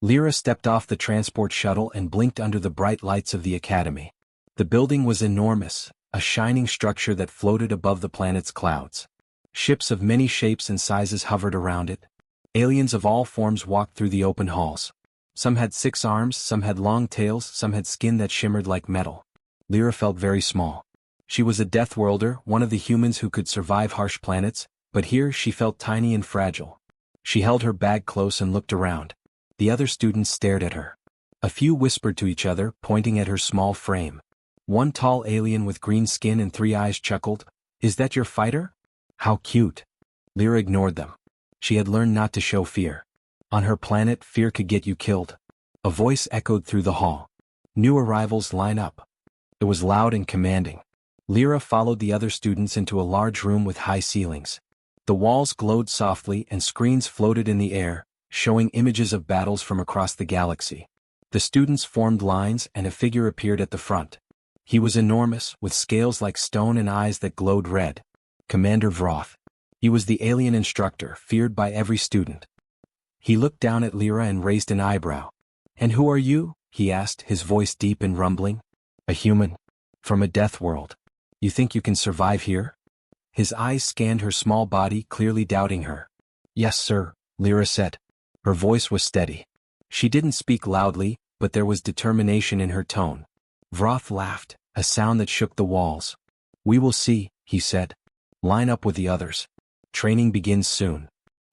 Lyra stepped off the transport shuttle and blinked under the bright lights of the academy. The building was enormous, a shining structure that floated above the planet's clouds. Ships of many shapes and sizes hovered around it. Aliens of all forms walked through the open halls. Some had 6 arms, some had long tails, some had skin that shimmered like metal. Lyra felt very small. She was a Death Worlder, one of the humans who could survive harsh planets, but here she felt tiny and fragile. She held her bag close and looked around. The other students stared at her. A few whispered to each other, pointing at her small frame. One tall alien with green skin and 3 eyes chuckled, "Is that your fighter? How cute." Lyra ignored them. She had learned not to show fear. On her planet, fear could get you killed. A voice echoed through the hall. "New arrivals, line up." It was loud and commanding. Lyra followed the other students into a large room with high ceilings. The walls glowed softly and screens floated in the air, showing images of battles from across the galaxy. The students formed lines and a figure appeared at the front. He was enormous, with scales like stone and eyes that glowed red. Commander Vroth. He was the alien instructor, feared by every student. He looked down at Lyra and raised an eyebrow. "And who are you?" he asked, his voice deep and rumbling. "A human. From a death world. You think you can survive here?" His eyes scanned her small body, clearly doubting her. "Yes, sir," Lyra said. Her voice was steady. She didn't speak loudly, but there was determination in her tone. Vroth laughed, a sound that shook the walls. "We will see," he said. "Line up with the others. Training begins soon."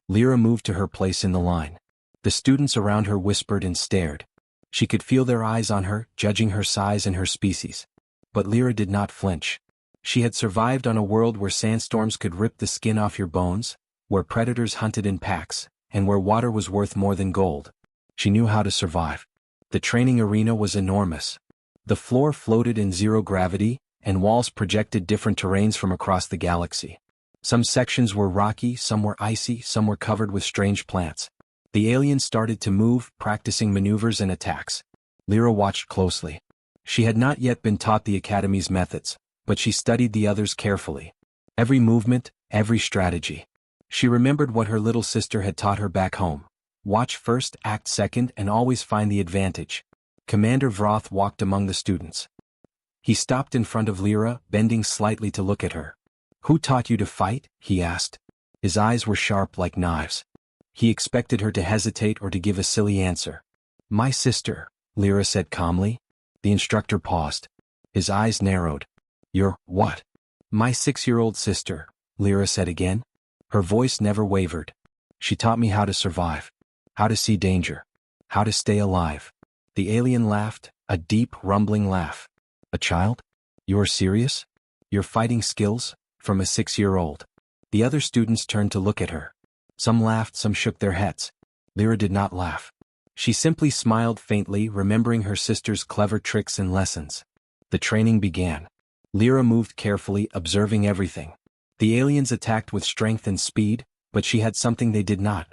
Lyra moved to her place in the line. The students around her whispered and stared. She could feel their eyes on her, judging her size and her species. But Lyra did not flinch. She had survived on a world where sandstorms could rip the skin off your bones, where predators hunted in packs, and where water was worth more than gold. She knew how to survive. The training arena was enormous. The floor floated in zero gravity, and walls projected different terrains from across the galaxy. Some sections were rocky, some were icy, some were covered with strange plants. The aliens started to move, practicing maneuvers and attacks. Lyra watched closely. She had not yet been taught the Academy's methods, but she studied the others carefully. Every movement, every strategy. She remembered what her little sister had taught her back home. Watch first, act second, and always find the advantage. Commander Vroth walked among the students. He stopped in front of Lyra, bending slightly to look at her. "Who taught you to fight?" he asked. His eyes were sharp like knives. He expected her to hesitate or to give a silly answer. "My sister," Lyra said calmly. The instructor paused. His eyes narrowed. "Your what?" "My 6-year-old sister," Lyra said again. Her voice never wavered. "She taught me how to survive, how to see danger, how to stay alive." The alien laughed, a deep, rumbling laugh. "A child? You're serious? Your fighting skills? From a 6-year-old?" The other students turned to look at her. Some laughed, some shook their heads. Lyra did not laugh. She simply smiled faintly, remembering her sister's clever tricks and lessons. The training began. Lyra moved carefully, observing everything. The aliens attacked with strength and speed, but she had something they did not.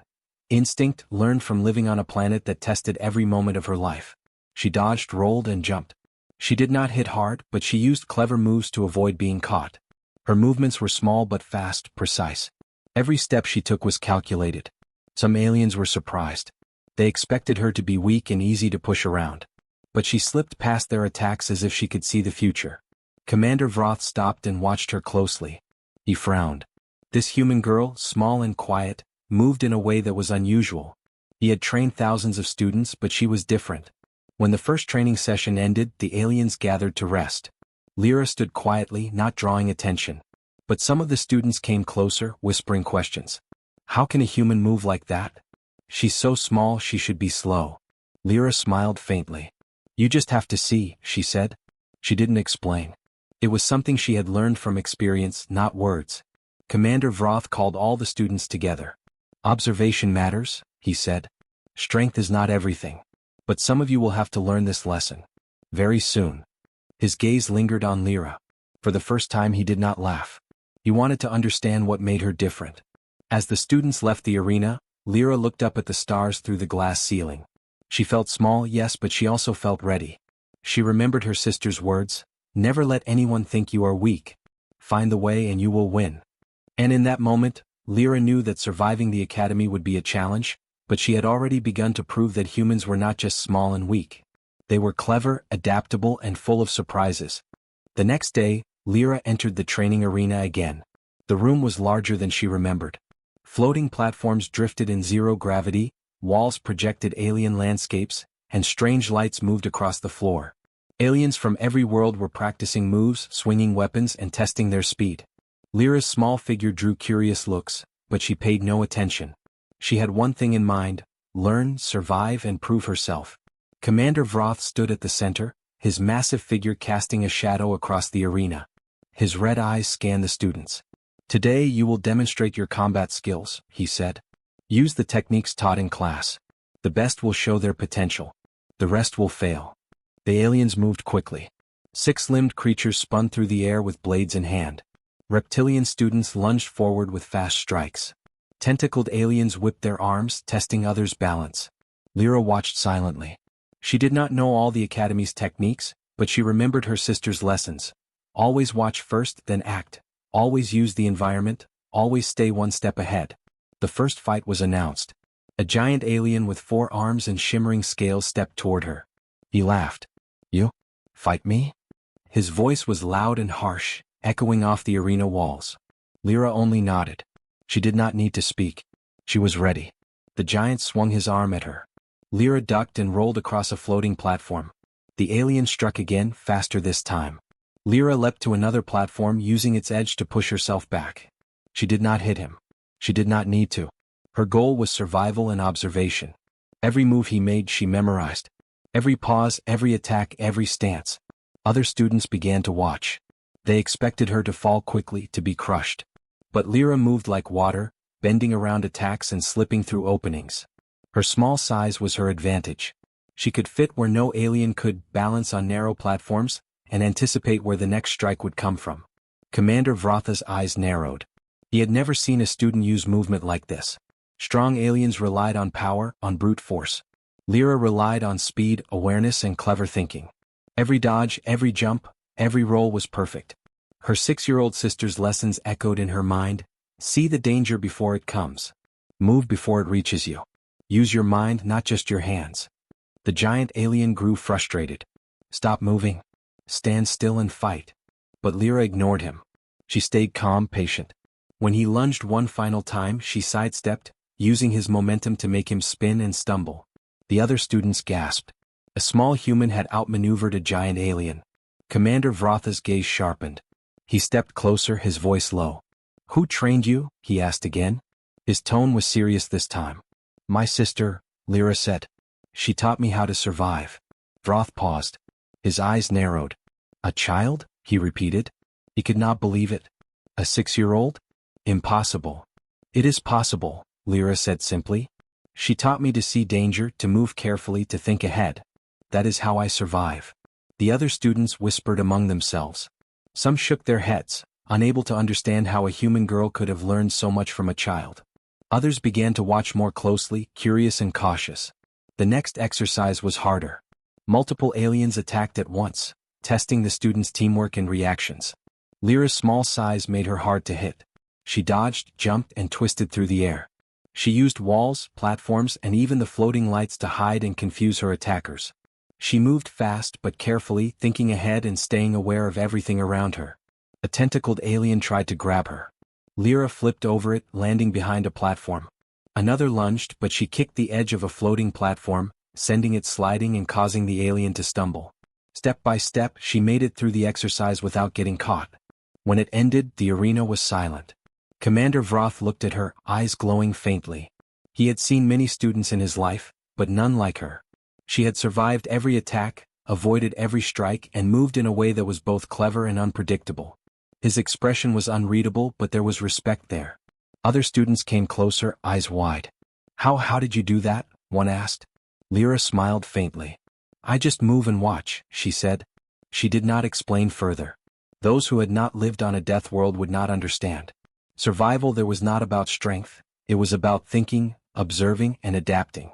Instinct, learned from living on a planet that tested every moment of her life. She dodged, rolled, and jumped. She did not hit hard, but she used clever moves to avoid being caught. Her movements were small but fast, precise. Every step she took was calculated. Some aliens were surprised. They expected her to be weak and easy to push around. But she slipped past their attacks as if she could see the future. Commander Vroth stopped and watched her closely. He frowned. This human girl, small and quiet, moved in a way that was unusual. He had trained thousands of students, but she was different. When the first training session ended, the aliens gathered to rest. Lyra stood quietly, not drawing attention. But some of the students came closer, whispering questions. "How can a human move like that? She's so small, she should be slow." Lyra smiled faintly. "You just have to see," she said. She didn't explain. It was something she had learned from experience, not words. Commander Vroth called all the students together. "Observation matters," he said. "Strength is not everything. But some of you will have to learn this lesson. Very soon." His gaze lingered on Lyra. For the first time he did not laugh. He wanted to understand what made her different. As the students left the arena, Lyra looked up at the stars through the glass ceiling. She felt small, yes, but she also felt ready. She remembered her sister's words, "Never let anyone think you are weak. Find the way and you will win." And in that moment, Lyra knew that surviving the academy would be a challenge, but she had already begun to prove that humans were not just small and weak. They were clever, adaptable, and full of surprises. The next day, Lyra entered the training arena again. The room was larger than she remembered. Floating platforms drifted in zero gravity, walls projected alien landscapes, and strange lights moved across the floor. Aliens from every world were practicing moves, swinging weapons, and testing their speed. Lyra's small figure drew curious looks, but she paid no attention. She had one thing in mind: learn, survive, and prove herself. Commander Vroth stood at the center, his massive figure casting a shadow across the arena. His red eyes scanned the students. "Today you will demonstrate your combat skills," he said. "Use the techniques taught in class. The best will show their potential. The rest will fail." The aliens moved quickly. Six-limbed creatures spun through the air with blades in hand. Reptilian students lunged forward with fast strikes. Tentacled aliens whipped their arms, testing others' balance. Lyra watched silently. She did not know all the Academy's techniques, but she remembered her sister's lessons. Always watch first, then act. Always use the environment, always stay one step ahead. The first fight was announced. A giant alien with 4 arms and shimmering scales stepped toward her. He laughed. "You? Fight me?" His voice was loud and harsh, echoing off the arena walls. Lyra only nodded. She did not need to speak. She was ready. The giant swung his arm at her. Lyra ducked and rolled across a floating platform. The alien struck again, faster this time. Lyra leapt to another platform, using its edge to push herself back. She did not hit him. She did not need to. Her goal was survival and observation. Every move he made she memorized. Every pause, every attack, every stance. Other students began to watch. They expected her to fall quickly, to be crushed. But Lyra moved like water, bending around attacks and slipping through openings. Her small size was her advantage. She could fit where no alien could, balance on narrow platforms, and anticipate where the next strike would come from. Commander Vrotha's eyes narrowed. He had never seen a student use movement like this. Strong aliens relied on power, on brute force. Lyra relied on speed, awareness, and clever thinking. Every dodge, every jump, every roll was perfect. Her 6-year-old sister's lessons echoed in her mind. See the danger before it comes. Move before it reaches you. Use your mind, not just your hands. The giant alien grew frustrated. Stop moving. Stand still and fight. But Lyra ignored him. She stayed calm, patient. When he lunged one final time, she sidestepped, using his momentum to make him spin and stumble. The other students gasped. A small human had outmaneuvered a giant alien. Commander Vrotha's gaze sharpened. He stepped closer, his voice low. "Who trained you?" he asked again. His tone was serious this time. "My sister," Lyra said. "She taught me how to survive." Vroth paused. His eyes narrowed. "A child?" he repeated. He could not believe it. "A 6-year-old? Impossible." "It is possible," Lyra said simply. "She taught me to see danger, to move carefully, to think ahead. That is how I survive." The other students whispered among themselves. Some shook their heads, unable to understand how a human girl could have learned so much from a child. Others began to watch more closely, curious and cautious. The next exercise was harder. Multiple aliens attacked at once, testing the students' teamwork and reactions. Lyra's small size made her hard to hit. She dodged, jumped, and twisted through the air. She used walls, platforms, and even the floating lights to hide and confuse her attackers. She moved fast but carefully, thinking ahead and staying aware of everything around her. A tentacled alien tried to grab her. Lyra flipped over it, landing behind a platform. Another lunged, but she kicked the edge of a floating platform, sending it sliding and causing the alien to stumble. Step by step, she made it through the exercise without getting caught. When it ended, the arena was silent. Commander Vroth looked at her, eyes glowing faintly. He had seen many students in his life, but none like her. She had survived every attack, avoided every strike, and moved in a way that was both clever and unpredictable. His expression was unreadable, but there was respect there. Other students came closer, eyes wide. How did you do that?" one asked. Lyra smiled faintly. "I just move and watch," she said. She did not explain further. Those who had not lived on a death world would not understand. Survival there was not about strength, it was about thinking, observing, and adapting.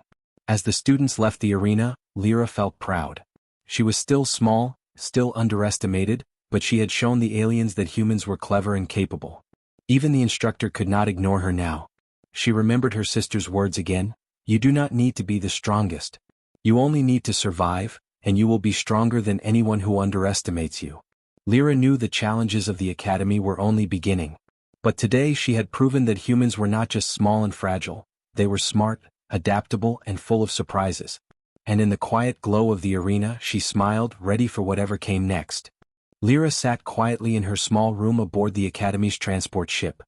As the students left the arena, Lyra felt proud. She was still small, still underestimated, but she had shown the aliens that humans were clever and capable. Even the instructor could not ignore her now. She remembered her sister's words again, You do not need to be the strongest. You only need to survive, and you will be stronger than anyone who underestimates you. Lyra knew the challenges of the academy were only beginning. But today she had proven that humans were not just small and fragile, they were smart, adaptable, and full of surprises. And in the quiet glow of the arena she smiled, ready for whatever came next. Lyra sat quietly in her small room aboard the Academy's transport ship.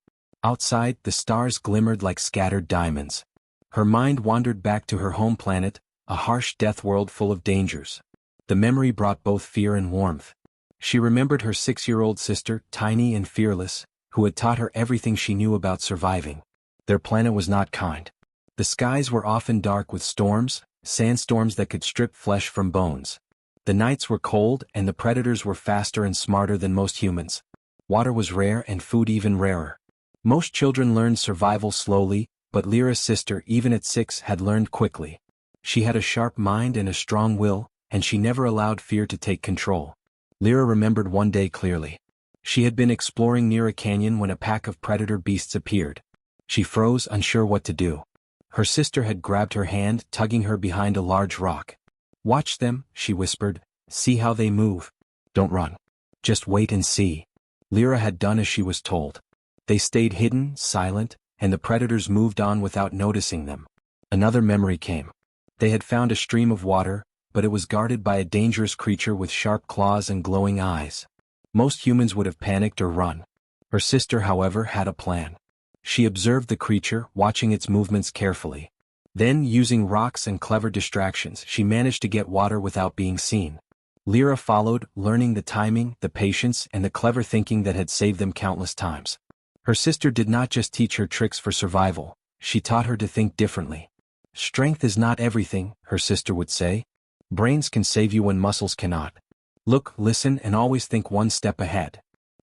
Outside, the stars glimmered like scattered diamonds. Her mind wandered back to her home planet, a harsh death world full of dangers. The memory brought both fear and warmth. She remembered her 6-year-old sister, tiny and fearless, who had taught her everything she knew about surviving. Their planet was not kind. The skies were often dark with storms, sandstorms that could strip flesh from bones. The nights were cold and the predators were faster and smarter than most humans. Water was rare and food even rarer. Most children learned survival slowly, but Lyra's sister, even at 6, had learned quickly. She had a sharp mind and a strong will, and she never allowed fear to take control. Lyra remembered one day clearly. She had been exploring near a canyon when a pack of predator beasts appeared. She froze, unsure what to do. Her sister had grabbed her hand, tugging her behind a large rock. "Watch them," she whispered. "See how they move. Don't run. Just wait and see." Lyra had done as she was told. They stayed hidden, silent, and the predators moved on without noticing them. Another memory came. They had found a stream of water, but it was guarded by a dangerous creature with sharp claws and glowing eyes. Most humans would have panicked or run. Her sister, however, had a plan. She observed the creature, watching its movements carefully. Then, using rocks and clever distractions, she managed to get water without being seen. Lyra followed, learning the timing, the patience, and the clever thinking that had saved them countless times. Her sister did not just teach her tricks for survival, she taught her to think differently. "Strength is not everything," her sister would say. "Brains can save you when muscles cannot. Look, listen, and always think one step ahead."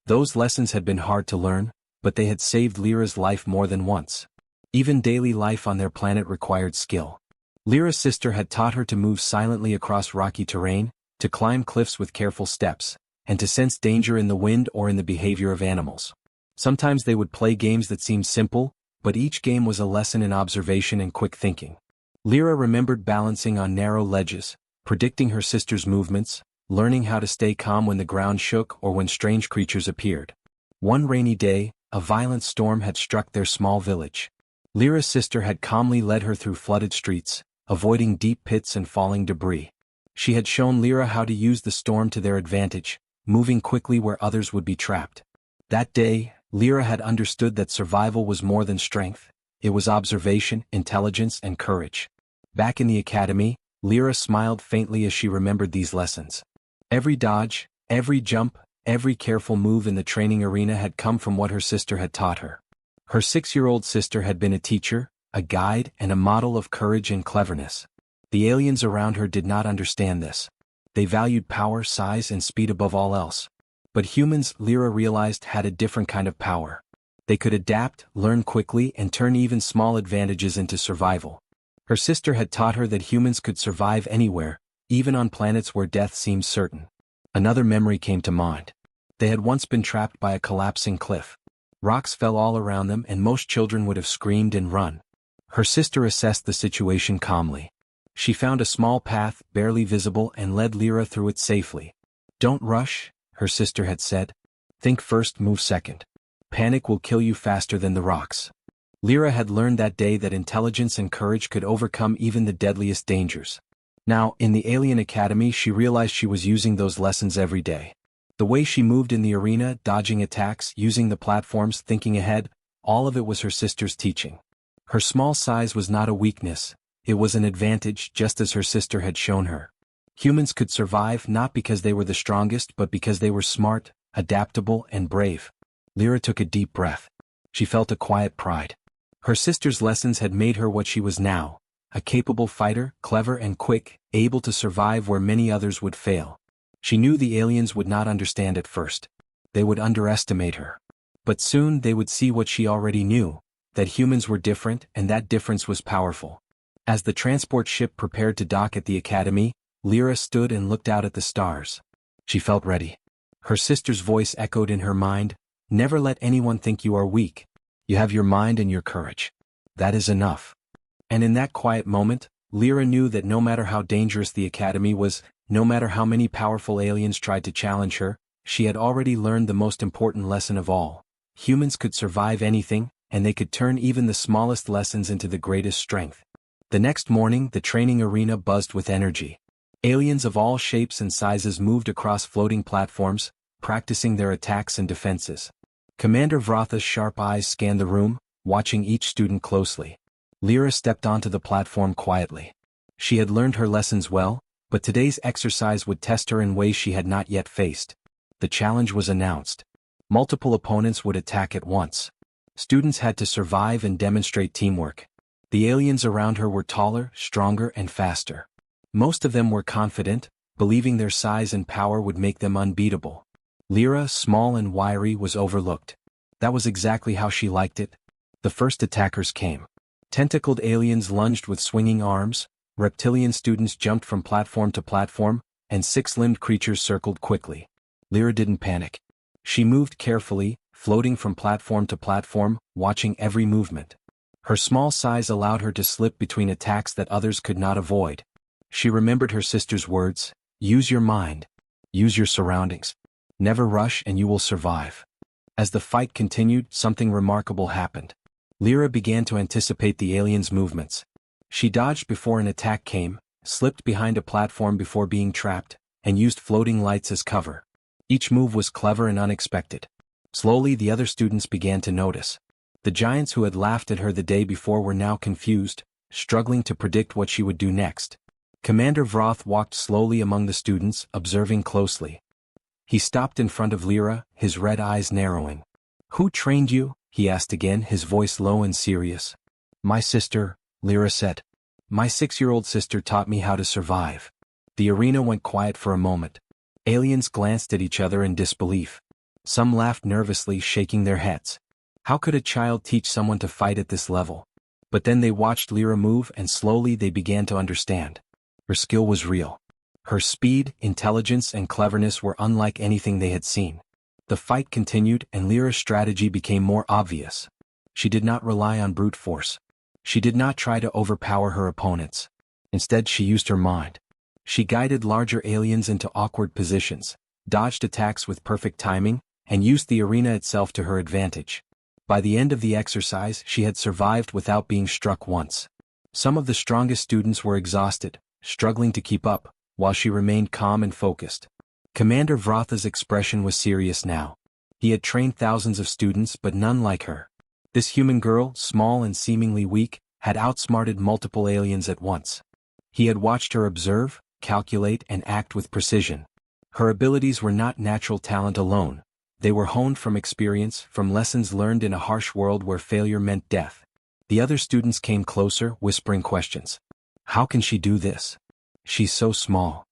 Those lessons had been hard to learn, but they had saved Lyra's life more than once. Even daily life on their planet required skill. Lyra's sister had taught her to move silently across rocky terrain, to climb cliffs with careful steps, and to sense danger in the wind or in the behavior of animals. Sometimes they would play games that seemed simple, but each game was a lesson in observation and quick thinking. Lyra remembered balancing on narrow ledges, predicting her sister's movements, learning how to stay calm when the ground shook or when strange creatures appeared. One rainy day, a violent storm had struck their small village. Lyra's sister had calmly led her through flooded streets, avoiding deep pits and falling debris. She had shown Lyra how to use the storm to their advantage, moving quickly where others would be trapped. That day, Lyra had understood that survival was more than strength. It was observation, intelligence, and courage. Back in the academy, Lyra smiled faintly as she remembered these lessons. Every dodge, every jump, every careful move in the training arena had come from what her sister had taught her. Her 6-year-old sister had been a teacher, a guide, and a model of courage and cleverness. The aliens around her did not understand this. They valued power, size, and speed above all else. But humans, Lyra realized, had a different kind of power. They could adapt, learn quickly, and turn even small advantages into survival. Her sister had taught her that humans could survive anywhere, even on planets where death seemed certain. Another memory came to mind. They had once been trapped by a collapsing cliff. Rocks fell all around them and most children would have screamed and run. Her sister assessed the situation calmly. She found a small path, barely visible, and led Lyra through it safely. "Don't rush," her sister had said. "Think first, move second. Panic will kill you faster than the rocks." Lyra had learned that day that intelligence and courage could overcome even the deadliest dangers. Now, in the Alien Academy, she realized she was using those lessons every day. The way she moved in the arena, dodging attacks, using the platforms, thinking ahead, all of it was her sister's teaching. Her small size was not a weakness, it was an advantage, just as her sister had shown her. Humans could survive not because they were the strongest but because they were smart, adaptable, and brave. Lyra took a deep breath. She felt a quiet pride. Her sister's lessons had made her what she was now, a capable fighter, clever and quick, able to survive where many others would fail. She knew the aliens would not understand at first. They would underestimate her. But soon they would see what she already knew, that humans were different and that difference was powerful. As the transport ship prepared to dock at the academy, Lyra stood and looked out at the stars. She felt ready. Her sister's voice echoed in her mind, "Never let anyone think you are weak. You have your mind and your courage. That is enough." And in that quiet moment, Lyra knew that no matter how dangerous the Academy was, no matter how many powerful aliens tried to challenge her, she had already learned the most important lesson of all. Humans could survive anything, and they could turn even the smallest lessons into the greatest strength. The next morning, the training arena buzzed with energy. Aliens of all shapes and sizes moved across floating platforms, practicing their attacks and defenses. Commander Vratha's sharp eyes scanned the room, watching each student closely. Lyra stepped onto the platform quietly. She had learned her lessons well, but today's exercise would test her in ways she had not yet faced. The challenge was announced. Multiple opponents would attack at once. Students had to survive and demonstrate teamwork. The aliens around her were taller, stronger, and faster. Most of them were confident, believing their size and power would make them unbeatable. Lyra, small and wiry, was overlooked. That was exactly how she liked it. The first attackers came. Tentacled aliens lunged with swinging arms, reptilian students jumped from platform to platform, and six-limbed creatures circled quickly. Lyra didn't panic. She moved carefully, floating from platform to platform, watching every movement. Her small size allowed her to slip between attacks that others could not avoid. She remembered her sister's words, "Use your mind. Use your surroundings. Never rush and you will survive." As the fight continued, something remarkable happened. Lyra began to anticipate the aliens' movements. She dodged before an attack came, slipped behind a platform before being trapped, and used floating lights as cover. Each move was clever and unexpected. Slowly, the other students began to notice. The giants who had laughed at her the day before were now confused, struggling to predict what she would do next. Commander Vrath walked slowly among the students, observing closely. He stopped in front of Lyra, his red eyes narrowing. "Who trained you?" he asked again, his voice low and serious. "My sister," Lyra said. "My 6-year-old sister taught me how to survive." The arena went quiet for a moment. Aliens glanced at each other in disbelief. Some laughed nervously, shaking their heads. How could a child teach someone to fight at this level? But then they watched Lyra move, and slowly they began to understand. Her skill was real. Her speed, intelligence, and cleverness were unlike anything they had seen. The fight continued, and Lyra's strategy became more obvious. She did not rely on brute force. She did not try to overpower her opponents. Instead, she used her mind. She guided larger aliens into awkward positions, dodged attacks with perfect timing, and used the arena itself to her advantage. By the end of the exercise, she had survived without being struck once. Some of the strongest students were exhausted, struggling to keep up, while she remained calm and focused. Commander Vratha's expression was serious now. He had trained thousands of students, but none like her. This human girl, small and seemingly weak, had outsmarted multiple aliens at once. He had watched her observe, calculate, and act with precision. Her abilities were not natural talent alone. They were honed from experience, from lessons learned in a harsh world where failure meant death. The other students came closer, whispering questions. "How can she do this? She's so small.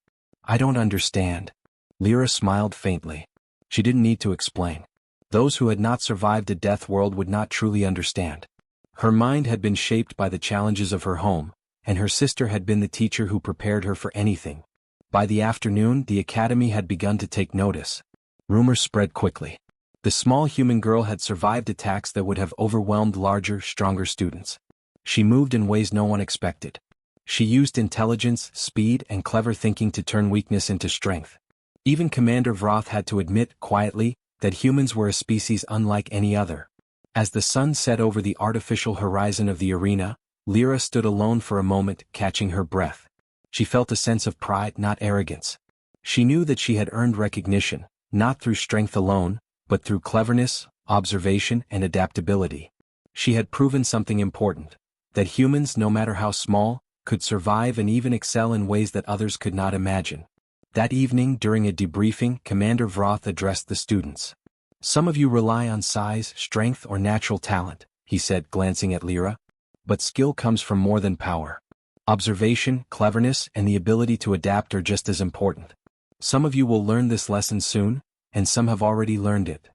I don't understand." Lyra smiled faintly. She didn't need to explain. Those who had not survived a death world would not truly understand. Her mind had been shaped by the challenges of her home, and her sister had been the teacher who prepared her for anything. By the afternoon, the academy had begun to take notice. Rumors spread quickly. The small human girl had survived attacks that would have overwhelmed larger, stronger students. She moved in ways no one expected. She used intelligence, speed, and clever thinking to turn weakness into strength. Even Commander Vrath had to admit, quietly, that humans were a species unlike any other. As the sun set over the artificial horizon of the arena, Lyra stood alone for a moment, catching her breath. She felt a sense of pride, not arrogance. She knew that she had earned recognition, not through strength alone, but through cleverness, observation, and adaptability. She had proven something important, that humans, no matter how small, could survive and even excel in ways that others could not imagine. That evening, during a debriefing, Commander Vrath addressed the students. "Some of you rely on size, strength, or natural talent," he said, glancing at Lyra. "But skill comes from more than power. Observation, cleverness, and the ability to adapt are just as important. Some of you will learn this lesson soon, and some have already learned it."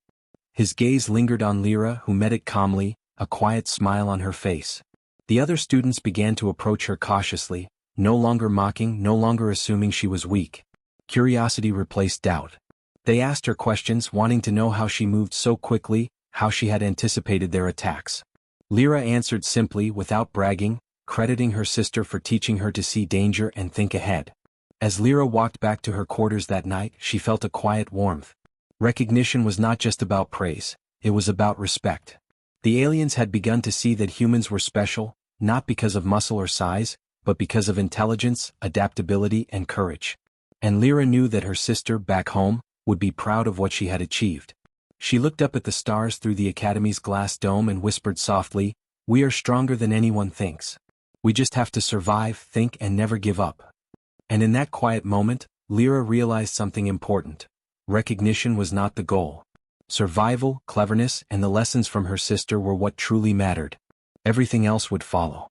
His gaze lingered on Lyra, who met it calmly, a quiet smile on her face. The other students began to approach her cautiously, no longer mocking, no longer assuming she was weak. Curiosity replaced doubt. They asked her questions, wanting to know how she moved so quickly, how she had anticipated their attacks. Lyra answered simply, without bragging, crediting her sister for teaching her to see danger and think ahead. As Lyra walked back to her quarters that night, she felt a quiet warmth. Recognition was not just about praise, it was about respect. The aliens had begun to see that humans were special, not because of muscle or size, but because of intelligence, adaptability, and courage. And Lyra knew that her sister, back home, would be proud of what she had achieved. She looked up at the stars through the Academy's glass dome and whispered softly, "We are stronger than anyone thinks. We just have to survive, think, and never give up." And in that quiet moment, Lyra realized something important. Recognition was not the goal. Survival, cleverness, and the lessons from her sister were what truly mattered. Everything else would follow.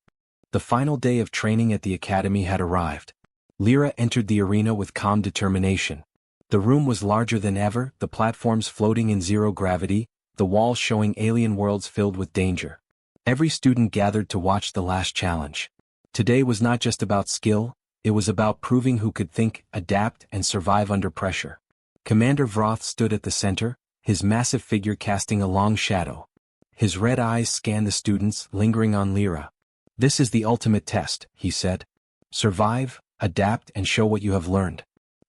The final day of training at the Academy had arrived. Lyra entered the arena with calm determination. The room was larger than ever, the platforms floating in zero gravity, the walls showing alien worlds filled with danger. Every student gathered to watch the last challenge. Today was not just about skill, it was about proving who could think, adapt, and survive under pressure. Commander Vroth stood at the center, his massive figure casting a long shadow. His red eyes scanned the students, lingering on Lyra. "This is the ultimate test," he said. "Survive, adapt, and show what you have learned.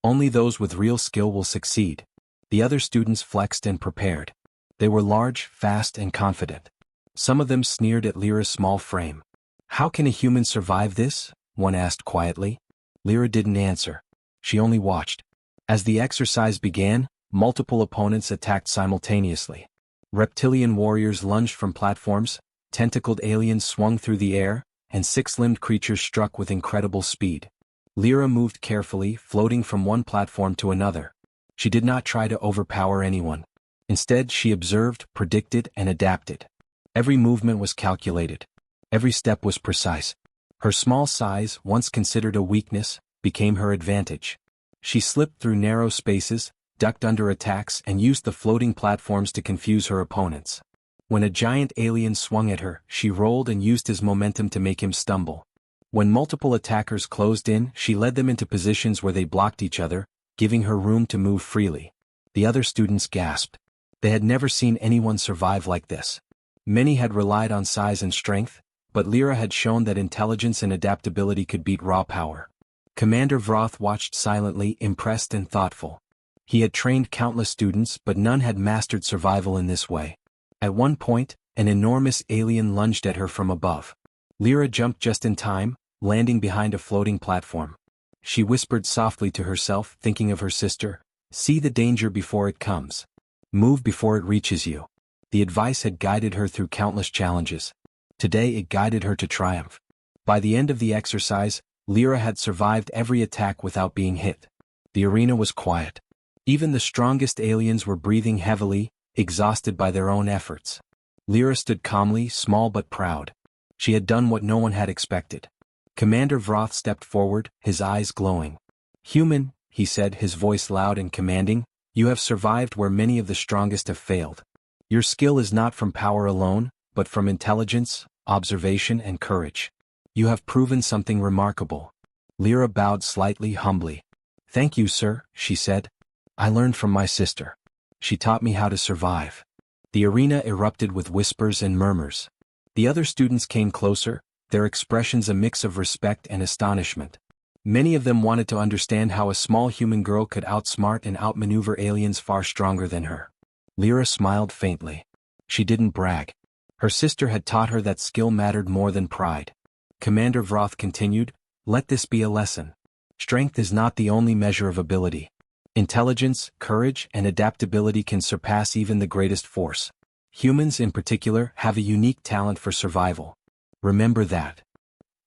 Only those with real skill will succeed." The other students flexed and prepared. They were large, fast, and confident. Some of them sneered at Lyra's small frame. "How can a human survive this?" one asked quietly. Lyra didn't answer. She only watched. As the exercise began, multiple opponents attacked simultaneously. Reptilian warriors lunged from platforms, tentacled aliens swung through the air, and six-limbed creatures struck with incredible speed. Lyra moved carefully, floating from one platform to another. She did not try to overpower anyone. Instead, she observed, predicted, and adapted. Every movement was calculated. Every step was precise. Her small size, once considered a weakness, became her advantage. She slipped through narrow spaces, ducked under attacks, and used the floating platforms to confuse her opponents. When a giant alien swung at her, she rolled and used his momentum to make him stumble. When multiple attackers closed in, she led them into positions where they blocked each other, giving her room to move freely. The other students gasped. They had never seen anyone survive like this. Many had relied on size and strength, but Lyra had shown that intelligence and adaptability could beat raw power. Commander Vroth watched silently, impressed and thoughtful. He had trained countless students, but none had mastered survival in this way. At one point, an enormous alien lunged at her from above. Lyra jumped just in time, landing behind a floating platform. She whispered softly to herself, thinking of her sister, "See the danger before it comes. Move before it reaches you." The advice had guided her through countless challenges. Today it guided her to triumph. By the end of the exercise, Lyra had survived every attack without being hit. The arena was quiet. Even the strongest aliens were breathing heavily, exhausted by their own efforts. Lyra stood calmly, small but proud. She had done what no one had expected. Commander Vroth stepped forward, his eyes glowing. "Human," he said, his voice loud and commanding, "you have survived where many of the strongest have failed. Your skill is not from power alone, but from intelligence, observation, and courage. You have proven something remarkable." Lyra bowed slightly, humbly. "Thank you, sir," she said. "I learned from my sister. She taught me how to survive." The arena erupted with whispers and murmurs. The other students came closer, their expressions a mix of respect and astonishment. Many of them wanted to understand how a small human girl could outsmart and outmaneuver aliens far stronger than her. Lyra smiled faintly. She didn't brag. Her sister had taught her that skill mattered more than pride. Commander Vroth continued, "Let this be a lesson. Strength is not the only measure of ability. Intelligence, courage, and adaptability can surpass even the greatest force. Humans in particular have a unique talent for survival. Remember that."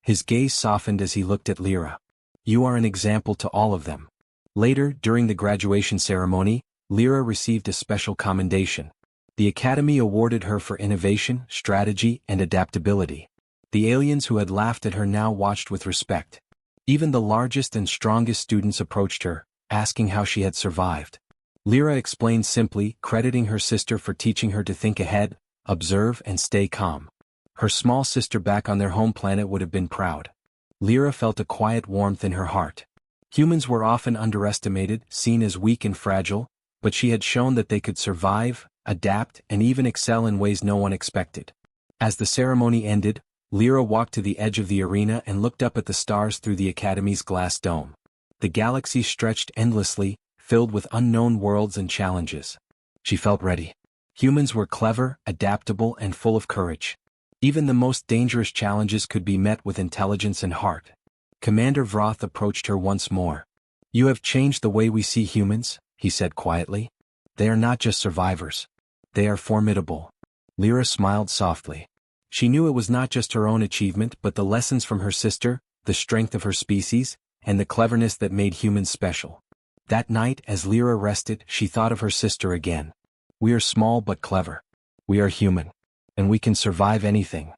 His gaze softened as he looked at Lyra. "You are an example to all of them." Later, during the graduation ceremony, Lyra received a special commendation. The Academy awarded her for innovation, strategy, and adaptability. The aliens who had laughed at her now watched with respect. Even the largest and strongest students approached her, asking how she had survived. Lyra explained simply, crediting her sister for teaching her to think ahead, observe, and stay calm. Her small sister back on their home planet would have been proud. Lyra felt a quiet warmth in her heart. Humans were often underestimated, seen as weak and fragile, but she had shown that they could survive, adapt, and even excel in ways no one expected. As the ceremony ended, Lyra walked to the edge of the arena and looked up at the stars through the Academy's glass dome. The galaxy stretched endlessly, filled with unknown worlds and challenges. She felt ready. Humans were clever, adaptable, and full of courage. Even the most dangerous challenges could be met with intelligence and heart. Commander Vroth approached her once more. "You have changed the way we see humans," he said quietly. "They are not just survivors. They are formidable." Lyra smiled softly. She knew it was not just her own achievement but the lessons from her sister, the strength of her species, and the cleverness that made humans special. That night, as Lyra rested, she thought of her sister again. "We are small but clever. We are human. And we can survive anything."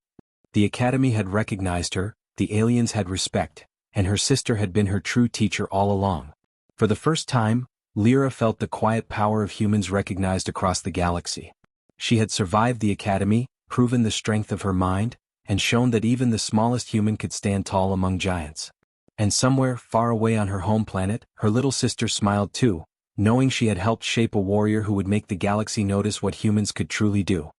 The Academy had recognized her, the aliens had respect, and her sister had been her true teacher all along. For the first time, Lyra felt the quiet power of humans recognized across the galaxy. She had survived the Academy, proven the strength of her mind, and shown that even the smallest human could stand tall among giants. And somewhere, far away on her home planet, her little sister smiled too, knowing she had helped shape a warrior who would make the galaxy notice what humans could truly do.